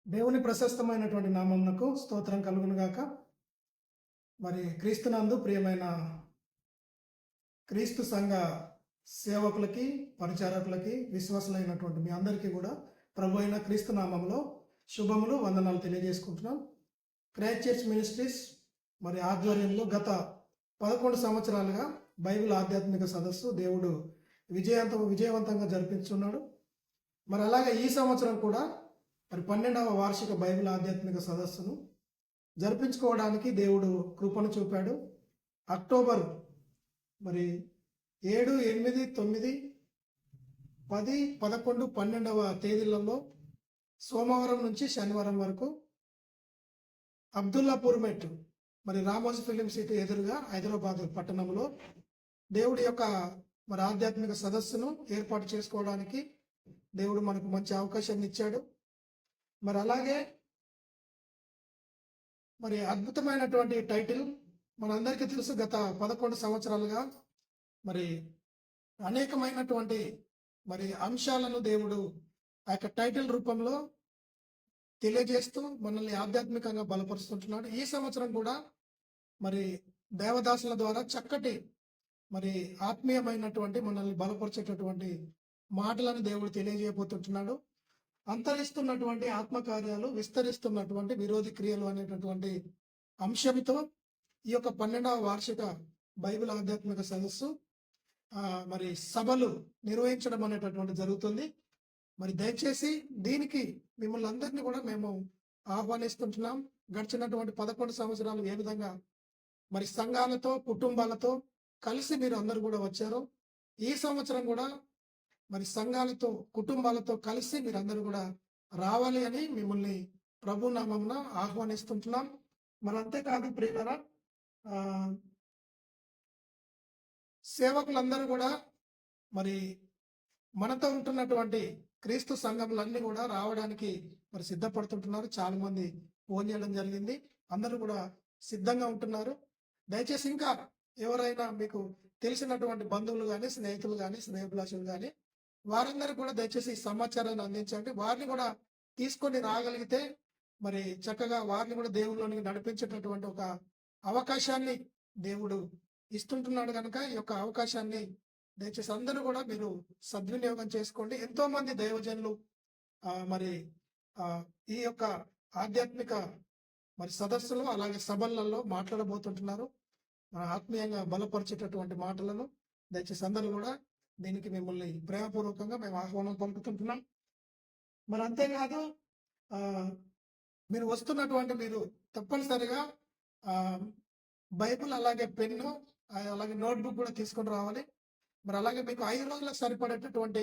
దేవుని ప్రశస్తమైనటువంటి నామమునకు స్తోత్రం కలుగును గాక. మరి క్రీస్తునందు ప్రియమైన క్రీస్తు సంఘ సేవకులకి, పరిచారకులకి, విశ్వాసులైనటువంటి మీ అందరికీ కూడా ప్రభు అయిన క్రీస్తు నామంలో శుభములు, వందనాలు తెలియజేసుకుంటున్నాం. క్రైస్ట్ చర్చ్ మినిస్ట్రీస్ మరి ఆధ్వర్యంలో గత 11 సంవత్సరాలుగా బైబిల్ ఆధ్యాత్మిక సదస్సు దేవుడు విజయవంతంగా జరిపించున్నాడు. మరి అలాగే ఈ సంవత్సరం కూడా మరి 12వ వార్షిక బైబిల్ ఆధ్యాత్మిక సదస్సును జరిపించుకోవడానికి దేవుడు కృపను చూపాడు. అక్టోబర్ మరి 7, 8, 9, 10, 11, 12వ తేదీలలో సోమవారం నుంచి శనివారం వరకు అబ్దుల్లాపూర్ మెట్ మరి రామోజీ ఫిలిం సిటీ ఎదురుగా హైదరాబాద్ పట్టణంలో దేవుడి యొక్క మరి ఆధ్యాత్మిక సదస్సును ఏర్పాటు చేసుకోవడానికి దేవుడు మనకు మంచి అవకాశాన్ని ఇచ్చాడు. మరి అలాగే మరి అద్భుతమైనటువంటి టైటిల్ మనందరికీ తెలుసు. గత 11 సంవత్సరాలుగా మరి అనేకమైనటువంటి మరి అంశాలను దేవుడు ఆ యొక్క టైటిల్ రూపంలో తెలియజేస్తూ మనల్ని ఆధ్యాత్మికంగా బలపరుస్తుంటున్నాడు. ఈ సంవత్సరం కూడా మరి దేవదాసుల ద్వారా చక్కటి మరి ఆత్మీయమైనటువంటి మనల్ని బలపరిచేటటువంటి మాటలను దేవుడు తెలియజేయబోతుంటున్నాడు. అంతరిస్తున్నటువంటి ఆత్మకార్యాలు, విస్తరిస్తున్నటువంటి విరోధి క్రియలు అనేటటువంటి అంశంతో ఈ యొక్క 12వ వార్షిక బైబిల్ ఆధ్యాత్మిక సదస్సు మరి సభలు నిర్వహించడం అనేటటువంటి జరుగుతుంది. మరి దయచేసి దీనికి మిమ్మల్ని అందరినీ కూడా మేము ఆహ్వానిస్తుంటున్నాం. గడిచినటువంటి 11 సంవత్సరాలు ఏ విధంగా మరి సంఘాలతో, కుటుంబాలతో కలిసి మీరు అందరూ కూడా వచ్చారో, ఈ సంవత్సరం కూడా మరి సంఘాలతో, కుటుంబాలతో కలిసి మీరందరూ కూడా రావాలి అని మిమ్మల్ని ప్రభు నామమున ఆహ్వానిస్తుంటున్నాం. మరి అంతేకాదు ప్రియులారా, సేవకులందరూ కూడా మరి మనతో ఉంటున్నటువంటి క్రీస్తు సంఘములన్నీ కూడా రావడానికి మరి సిద్ధపడుతుంటున్నారు. చాలా మంది ఫోన్ చేయడం జరిగింది. అందరూ కూడా సిద్ధంగా ఉంటున్నారు. దయచేసి ఇంకా ఎవరైనా మీకు తెలిసినటువంటి బంధువులు కానీ, స్నేహితులు కానీ, స్నేహభిలాషులు కానీ వారందరూ కూడా దయచేసి ఈ సమాచారాన్ని అందించండి. వారిని కూడా తీసుకొని రాగలిగితే మరి చక్కగా వారిని కూడా దేవుళ్ళలోనికి నడిపించేటటువంటి ఒక అవకాశాన్ని దేవుడు ఇస్తుంటున్నాడు కనుక ఈ యొక్క అవకాశాన్ని దయచేసి అందరూ కూడా మీరు సద్వినియోగం చేసుకోండి. ఎంతో మంది దైవజనులు మరి ఈ యొక్క ఆధ్యాత్మిక మరి సదస్సులు అలాగే సభలలో మాట్లాడబోతుంటున్నారు. ఆత్మీయంగా బలపరిచేటటువంటి మాటలను దయచేసి అందరూ కూడా దీనికి మిమ్మల్ని ప్రేమపూర్వకంగా మేము ఆహ్వానం పలుకుతుంటున్నాం. మరి అంతేకాదు మీరు వస్తున్నటువంటి మీరు తప్పనిసరిగా బైబిల్ అలాగే పెన్ను అలాగే నోట్బుక్ కూడా తీసుకొని రావాలి. మరి అలాగే మీకు 5 రోజులకు సరిపడేటటువంటి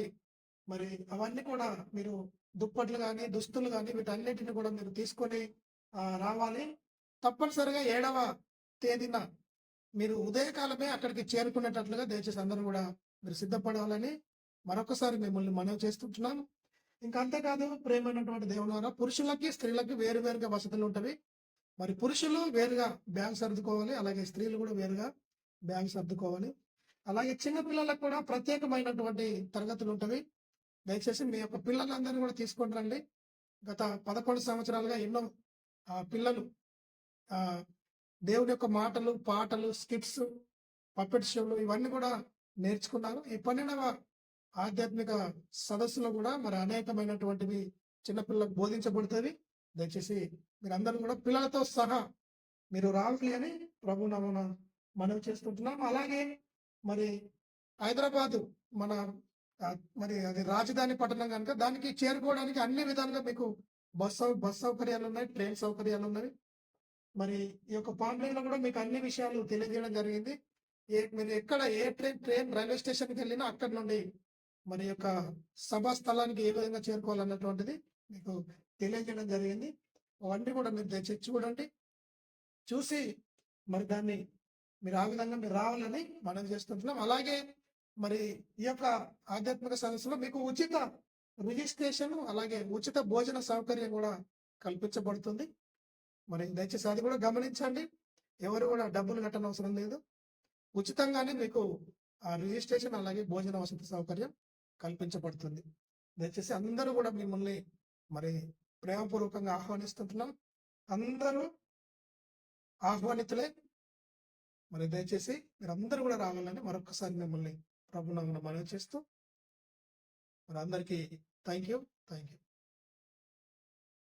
మరి అవన్నీ కూడా మీరు దుప్పట్లు కానీ, దుస్తులు కానీ వీటన్నిటిని కూడా మీరు తీసుకొని రావాలి. తప్పనిసరిగా 7వ తేదీన మీరు ఉదయకాలమే అక్కడికి చేరుకునేటట్లుగా దయచేసి అందరూ కూడా మీరు సిద్ధపడాలని మరొకసారి మిమ్మల్ని మనవి చేస్తుంటున్నాం. ఇంకా అంతేకాదు ప్రేమైనటువంటి దేవుని ద్వారా పురుషులకి, స్త్రీలకి వేరువేరుగా వసతులు ఉంటవి. మరి పురుషులు వేరుగా బ్యాగ్ సర్దుకోవాలి, అలాగే స్త్రీలు కూడా వేరుగా బ్యాగ్ సర్దుకోవాలి. అలాగే చిన్న పిల్లలకు కూడా ప్రత్యేకమైనటువంటి తరగతులు ఉంటవి. దయచేసి మీ యొక్క పిల్లలందరినీ కూడా తీసుకొని రండి. గత 11 సంవత్సరాలుగా ఎన్నో పిల్లలు దేవుని యొక్క మాటలు, పాటలు, స్కిట్స్, పప్పెట్ షోలు ఇవన్నీ కూడా నేర్చుకున్నారు. ఈ 12వ ఆధ్యాత్మిక సదస్సులో కూడా మరి అనేకమైనటువంటివి చిన్నపిల్లలకు బోధించబడుతుంది. దయచేసి మీరందరూ కూడా పిల్లలతో సహా మీరు రావాలి అని ప్రభు నామమున మనవి చేస్తుంటున్నాం. అలాగే మరి హైదరాబాదు మన మరి అది రాజధాని పట్టణం కనుక దానికి చేరుకోవడానికి అన్ని విధాలుగా మీకు బస్ సౌకర్యాలు ఉన్నాయి, ట్రైన్ సౌకర్యాలు ఉన్నాయి. మరి ఈ యొక్క పాంప్లెట్ లో కూడా మీకు అన్ని విషయాలు తెలియజేయడం జరిగింది. మీరు ఎక్కడ ఏ ట్రైన్ రైల్వే స్టేషన్కి వెళ్ళినా అక్కడి నుండి మరి యొక్క సభా స్థలానికి ఏ విధంగా చేరుకోవాలన్నటువంటిది మీకు తెలియజేయడం జరిగింది. అవన్నీ కూడా మీరు దయచేసి చూడండి. చూసి మరి దాన్ని మీరు ఆ విధంగా మీరు రావాలని మనం చేస్తుంటున్నాం. అలాగే మరి ఈ యొక్క ఆధ్యాత్మిక సదస్సులో మీకు ఉచిత రిజిస్ట్రేషన్ అలాగే ఉచిత భోజన సౌకర్యం కూడా కల్పించబడుతుంది. మరి దయచేసి అది కూడా గమనించండి. ఎవరు కూడా డబ్బులు కట్టనవసరం లేదు. ఉచితంగానే మీకు రిజిస్ట్రేషన్ అలాగే భోజన వసతి సౌకర్యం కల్పించబడుతుంది. దయచేసి అందరూ కూడా మిమ్మల్ని మరి ప్రేమపూర్వకంగా ఆహ్వానిస్తుంటున్నాం. అందరూ ఆహ్వానితులే. మరి దయచేసి మీరందరూ కూడా రావాలని మరొకసారి మిమ్మల్ని ప్రభునామమున మనవి చేస్తూ మరి అందరికీ థ్యాంక్ యూ.